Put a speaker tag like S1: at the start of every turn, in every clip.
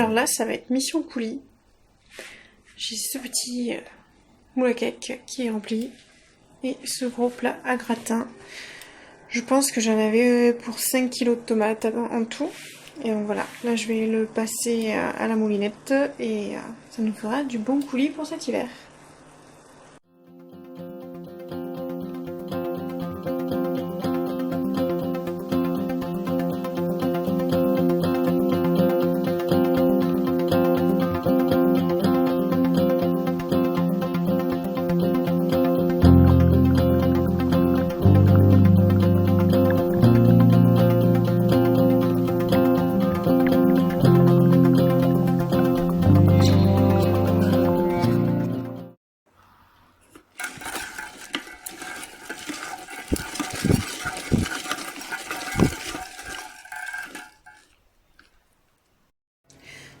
S1: Alors là, ça va être mission coulis. J'ai ce petit moule à cake qui est rempli et ce gros plat à gratin. Je pense que j'en avais pour 5 kilos de tomates en tout. Et donc voilà, là je vais le passer à la moulinette et ça nous fera du bon coulis pour cet hiver.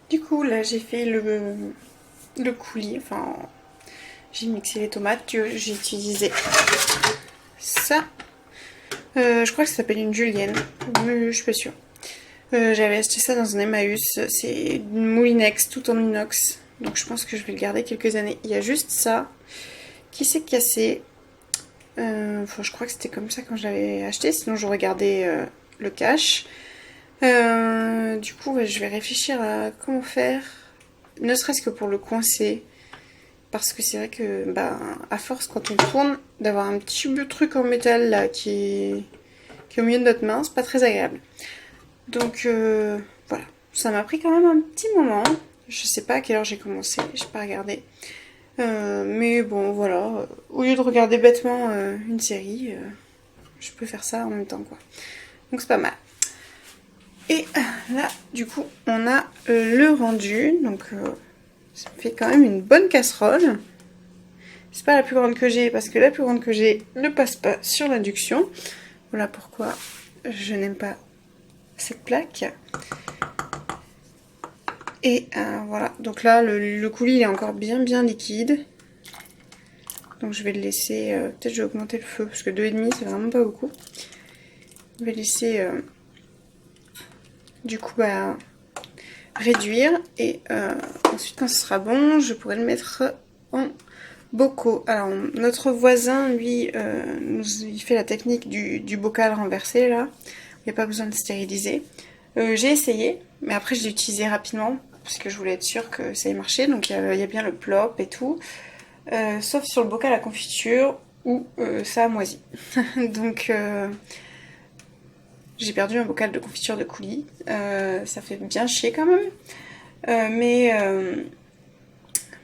S1: Du coup, là, j'ai fait le coulis. Enfin, j'ai mixé les tomates. J'ai utilisé ça. Je crois que ça s'appelle une julienne. Je suis pas sûre. J'avais acheté ça dans un Emmaüs. C'est une moulinex tout en inox. Donc je pense que je vais le garder quelques années. Il y a juste ça qui s'est cassé. Enfin, je crois que c'était comme ça quand je l'avais acheté. Sinon, j'aurais gardé le cache. Du coup, je vais réfléchir à comment faire, ne serait-ce que pour le coincer, parce que c'est vrai que, à force, quand on tourne, d'avoir un petit bout de truc en métal là qui est au milieu de notre main, c'est pas très agréable. Donc voilà, ça m'a pris quand même un petit moment. Je sais pas à quelle heure j'ai commencé, j'ai pas regardé. Mais bon, voilà, au lieu de regarder bêtement une série, je peux faire ça en même temps, quoi. Donc c'est pas mal. Et là, du coup, on a le rendu. Donc, ça me fait quand même une bonne casserole. C'est pas la plus grande que j'ai, parce que la plus grande que j'ai ne passe pas sur l'induction. Voilà pourquoi je n'aime pas cette plaque. Et voilà. Donc là, le coulis, il est encore bien liquide. Donc je vais le laisser... peut-être je vais augmenter le feu, parce que 2,5, c'est vraiment pas beaucoup. Je vais laisser... du coup, réduire et ensuite quand ce sera bon je pourrai le mettre en bocaux. Alors notre voisin lui il fait la technique du bocal renversé là, il n'y a pas besoin de stériliser. J'ai essayé mais après je l'ai utilisé rapidement parce que je voulais être sûre que ça ait marché, donc il y a bien le plop et tout, sauf sur le bocal à confiture où ça a moisi. Donc j'ai perdu un bocal de confiture de coulis. Ça fait bien chier quand même.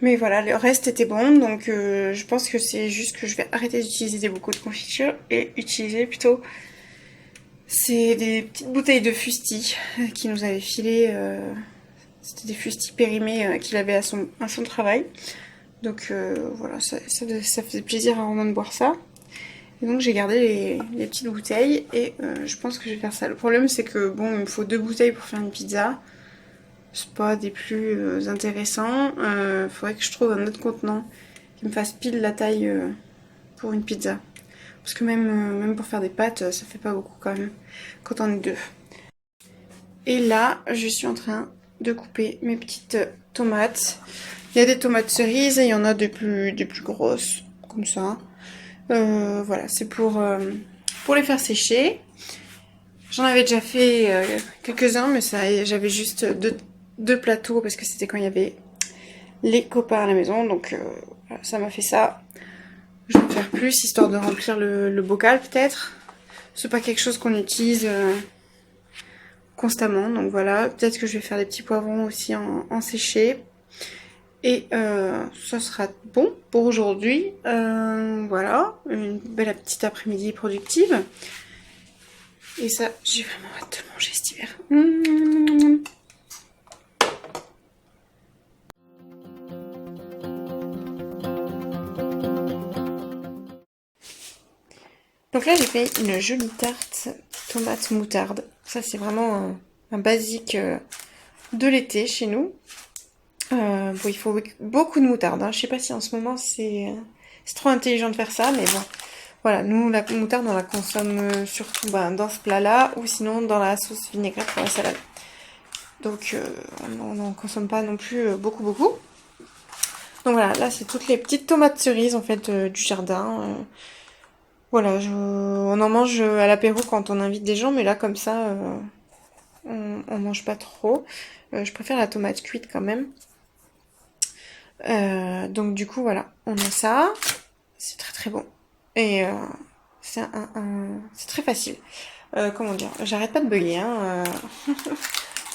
S1: Mais voilà, le reste était bon. Donc je pense que c'est juste que je vais arrêter d'utiliser des bocaux de confiture et utiliser plutôt... C'est des petites bouteilles de fusti qui nous avait filé. C'était des fustis périmés qu'il avait à son travail. Donc voilà, ça faisait plaisir à Romain de boire ça. Et donc j'ai gardé les petites bouteilles et je pense que je vais faire ça. Le problème c'est que bon, il me faut 2 bouteilles pour faire une pizza. C'est pas des plus intéressants. Faudrait que je trouve un autre contenant qui me fasse pile la taille pour une pizza. Parce que même pour faire des pâtes, ça fait pas beaucoup quand même quand on est 2. Et là, je suis en train de couper mes petites tomates. Il y a des tomates cerises et il y en a des plus grosses, comme ça. Voilà, c'est pour les faire sécher. J'en avais déjà fait quelques-uns, mais j'avais juste deux plateaux parce que c'était quand il y avait les copains à la maison. Donc voilà, ça m'a fait ça. Je vais en faire plus, histoire de remplir le bocal peut-être. C'est pas quelque chose qu'on utilise constamment, donc voilà. Peut-être que je vais faire des petits poivrons aussi en séché. Et ça sera bon pour aujourd'hui. Voilà, une belle petite après-midi productive. Et ça, j'ai vraiment hâte de le manger cet hiver. Donc là, j'ai fait une jolie tarte tomate moutarde. Ça, c'est vraiment un basique de l'été chez nous. Bon, il faut beaucoup de moutarde. Hein. Je sais pas si en ce moment c'est trop intelligent de faire ça, mais bon. Voilà, nous la moutarde on la consomme surtout dans ce plat-là ou sinon dans la sauce vinaigrette pour la salade. Donc on n'en consomme pas non plus beaucoup. Donc voilà, là c'est toutes les petites tomates cerises en fait du jardin. Voilà, on en mange à l'apéro quand on invite des gens, mais là comme ça, on mange pas trop. Je préfère la tomate cuite quand même. Donc du coup voilà, on a ça. C'est très très bon. Et c'est très facile. Comment dire? J'arrête pas de bugger, hein.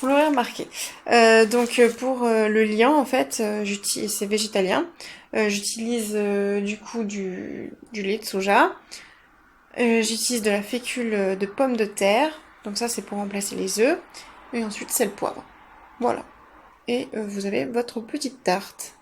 S1: Vous l'aurez remarqué. Donc pour le liant, en fait, c'est végétalien. J'utilise du coup du lait de soja. J'utilise de la fécule de pommes de terre. Donc ça, c'est pour remplacer les œufs. Et ensuite, c'est le poivre. Voilà. Et vous avez votre petite tarte.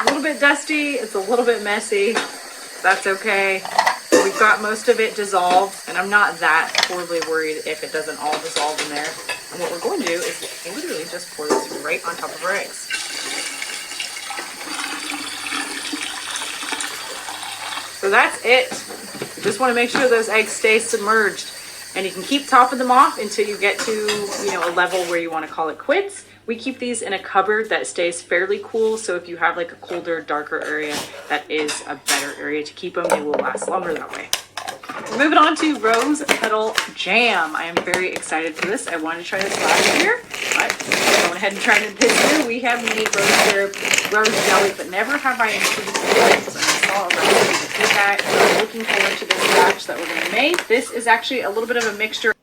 S2: A little bit dusty, it's a little bit messy. That's okay. We've got most of it dissolved, and I'm not that horribly worried if it doesn't all dissolve in there. And what we're going to do is literally just pour this right on top of our eggs. So that's it. You just want to make sure those eggs stay submerged. And you can keep topping them off until you get to, a level where you want to call it quits. We keep these in a cupboard that stays fairly cool, so if you have like a colder, darker area, that is a better area to keep them. They will last longer that way. We're moving on to rose petal jam. I am very excited for this. I wanted to try this last year, but going ahead and trying it this year. We have made rose syrup, rose jelly, but never have I infused rose. And I saw a recipe to do that, so I'm looking forward to this batch that we're going to make. This is actually a little bit of a mixture.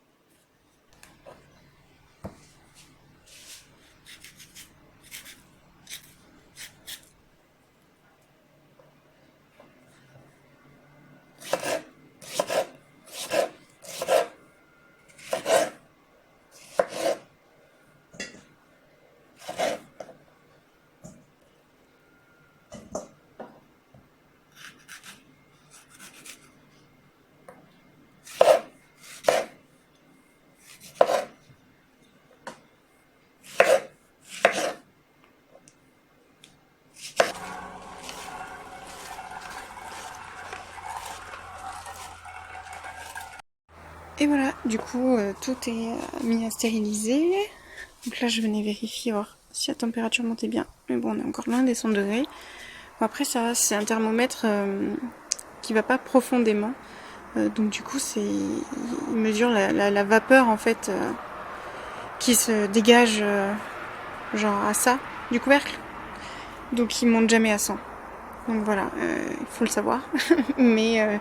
S1: Et voilà, du coup, tout est mis à stériliser. Donc là, je venais vérifier voir si la température montait bien. Mais bon, on est encore loin des 100 degrés. Bon, après, ça, c'est un thermomètre qui va pas profondément. Donc du coup, il mesure la vapeur, en fait, qui se dégage, genre à ça, du couvercle. Donc il monte jamais à 100. Donc voilà, il faut le savoir. Mais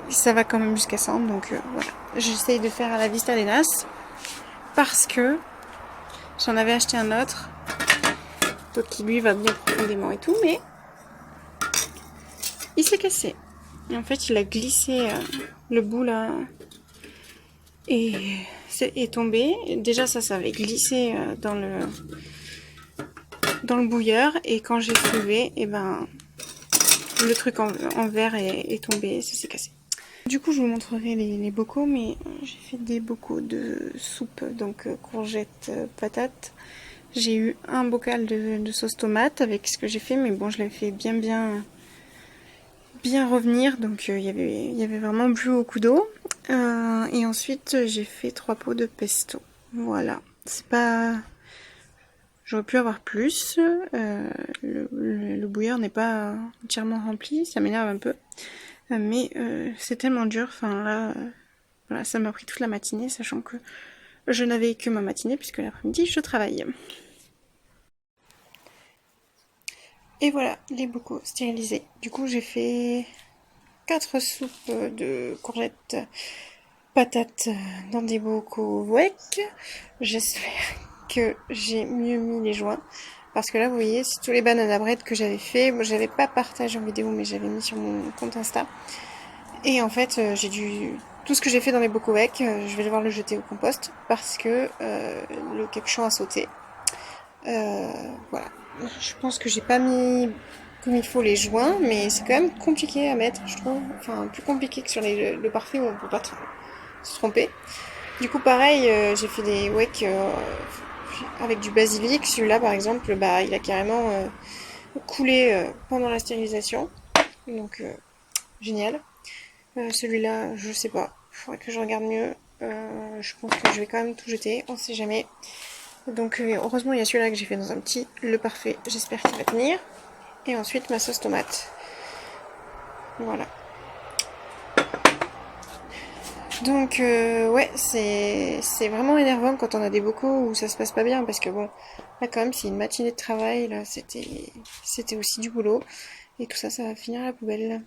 S1: ça va quand même jusqu'à 100, donc voilà. J'essaye de faire à la Vista des Nas parce que j'en avais acheté un autre, donc qui lui va bien profondément et tout, mais il s'est cassé. Et en fait, il a glissé le bout là et est tombé. Déjà, ça avait glissé dans le bouilleur, et quand j'ai soulevé, et ben le truc en verre est tombé, ça s'est cassé. Du coup, je vous montrerai les bocaux, mais j'ai fait des bocaux de soupe, donc courgettes, patates. J'ai eu un bocal de sauce tomate avec ce que j'ai fait, mais bon, je l'avais fait bien revenir, donc il y avait vraiment plus beaucoup d'eau. Et ensuite, j'ai fait 3 pots de pesto. Voilà, c'est pas... J'aurais pu avoir plus. Le bouilleur n'est pas entièrement rempli, ça m'énerve un peu. Mais c'est tellement dur, enfin là, voilà, ça m'a pris toute la matinée, sachant que je n'avais que ma matinée, puisque l'après-midi, je travaille. Et voilà, les bocaux stérilisés. Du coup, j'ai fait 4 soupes de courgettes, patates dans des bocaux WEC. J'espère que j'ai mieux mis les joints. Parce que là, vous voyez, c'est tous les banana bread que j'avais fait. Moi, j'avais pas partagé en vidéo, mais j'avais mis sur mon compte Insta. Et en fait, j'ai dû... Tout ce que j'ai fait dans les bocaux WEC, je vais devoir le jeter au compost parce que le capuchon a sauté. Voilà. Je pense que j'ai pas mis comme il faut les joints, mais c'est quand même compliqué à mettre, je trouve. Enfin, plus compliqué que sur le parfait où on peut pas se tromper. Du coup, pareil, j'ai fait des weks avec du basilic. Celui-là, par exemple, bah, il a carrément coulé pendant la stérilisation. Donc, génial. Celui-là, je sais pas. Il faudrait que je regarde mieux. Je pense que je vais quand même tout jeter. On sait jamais. Donc heureusement il y a celui-là que j'ai fait dans un petit, le parfait, j'espère qu'il va tenir. Et ensuite ma sauce tomate. Voilà. Donc ouais, c'est vraiment énervant quand on a des bocaux où ça se passe pas bien, parce que bon, là quand même c'est une matinée de travail, là c'était aussi du boulot. Et tout ça, ça va finir à la poubelle.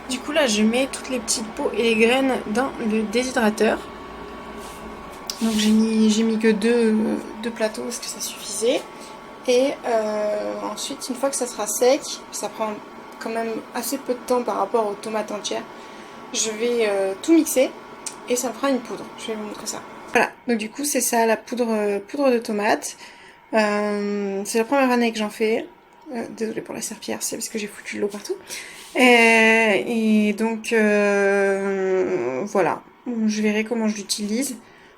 S1: Du coup là je mets toutes les petites peaux et les graines dans le déshydrateur. Donc j'ai mis que deux plateaux parce que ça suffisait. Et ensuite, une fois que ça sera sec, ça prend quand même assez peu de temps par rapport aux tomates entières, je vais tout mixer et ça me fera une poudre. Je vais vous montrer ça. Voilà, donc du coup c'est ça la poudre de tomate. C'est la première année que j'en fais. Désolée pour la serpillière, c'est parce que j'ai foutu de l'eau partout. Et donc voilà, je verrai comment je l'utilise.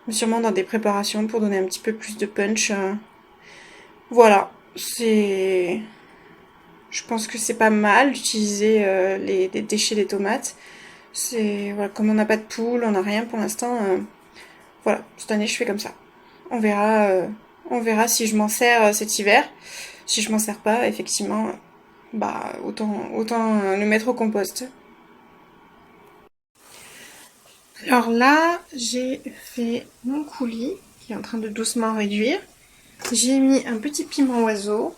S1: Sûrement dans des préparations pour donner un petit peu plus de punch. Voilà, je pense que c'est pas mal d'utiliser les déchets des tomates. Voilà, comme on n'a pas de poule, on n'a rien pour l'instant. Voilà, cette année je fais comme ça. On verra si je m'en sers cet hiver. Si je m'en sers pas, effectivement, bah autant le mettre au compost. Alors là, j'ai fait mon coulis qui est en train de doucement réduire. J'ai mis un petit piment oiseau.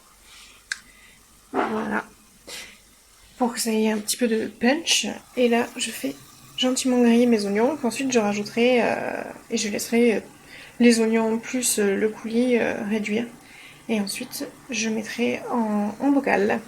S1: Voilà. Pour que ça ait un petit peu de punch. Et là, je fais gentiment griller mes oignons. Ensuite, je rajouterai et je laisserai les oignons plus le coulis réduire. Et ensuite, je mettrai en bocal.